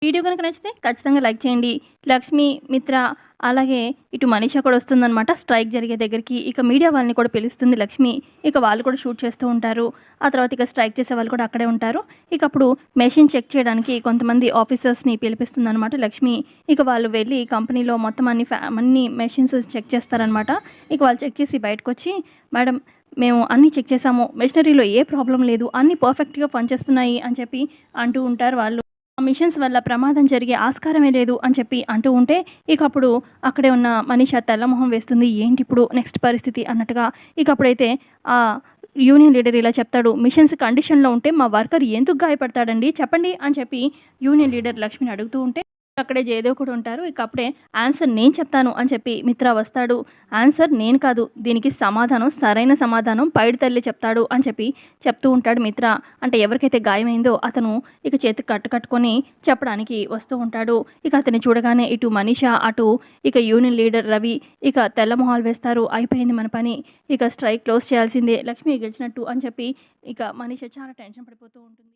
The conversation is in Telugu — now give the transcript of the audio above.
వీడియో కనుక నచ్చితే ఖచ్చితంగా లైక్ చేయండి. లక్ష్మి, మిత్ర అలాగే ఇటు మనీషా కూడా వస్తుందనమాట స్ట్రైక్ జరిగే దగ్గరికి. ఇక మీడియా వాళ్ళని కూడా పిలుస్తుంది లక్ష్మి. ఇక వాళ్ళు కూడా షూట్ చేస్తూ ఉంటారు. ఆ తర్వాత ఇక స్ట్రైక్ చేసే వాళ్ళు కూడా అక్కడే ఉంటారు. ఇక అప్పుడు మెషిన్ చెక్ చేయడానికి కొంతమంది ఆఫీసర్స్ని పిలిపిస్తుందనమాట లక్ష్మి. ఇక వాళ్ళు వెళ్ళి కంపెనీలో మొత్తం అన్ని మెషిన్స్ చెక్ చేస్తారనమాట. ఇక వాళ్ళు చెక్ చేసి బయటకు వచ్చి, మేడం మేము అన్నీ చెక్ చేసాము, మెషినరీలో ఏ ప్రాబ్లం లేదు, అన్నీ పర్ఫెక్ట్గా పనిచేస్తున్నాయి అని చెప్పి అంటూ ఉంటారు వాళ్ళు. ఆ మిషన్స్ వల్ల ప్రమాదం జరిగే ఆస్కారమే లేదు అని చెప్పి అంటూ ఉంటే, ఇక అప్పుడు అక్కడే ఉన్న మనీషా తెల్లమొహం వేస్తుంది. ఏంటి ఇప్పుడు నెక్స్ట్ పరిస్థితి అన్నట్టుగా. ఇక అప్పుడైతే ఆ యూనియన్ లీడర్ ఇలా చెప్తాడు, మిషన్స్ కండిషన్లో ఉంటే మా వర్కర్ ఎందుకు గాయపడతాడండి చెప్పండి అని చెప్పి యూనియన్ లీడర్ లక్ష్మిని అడుగుతూ ఉంటే, అక్కడే జయదేవ్ కూడా ఉంటారు. ఇక అప్పుడే ఆన్సర్ నేను చెప్తాను అని చెప్పి మిత్ర వస్తాడు. ఆన్సర్ నేను కాదు, దీనికి సమాధానం, సరైన సమాధానం పైడి తల్లి చెప్తాడు అని చెప్పి చెప్తూ ఉంటాడు మిత్ర. అంటే ఎవరికైతే గాయమైందో అతను ఇక చేతికి కట్టుకొని చెప్పడానికి వస్తూ ఉంటాడు. ఇక అతన్ని చూడగానే ఇటు మనీషా, అటు ఇక యూనియన్ లీడర్ రవి ఇక తెల్లమొహాలు వేస్తారు. అయిపోయింది మన పని, ఇక స్ట్రైక్ క్లోజ్ చేయాల్సిందే, లక్ష్మి గెలిచినట్టు అని చెప్పి ఇక మనీషా చాలా టెన్షన్ పడిపోతూ ఉంటుంది.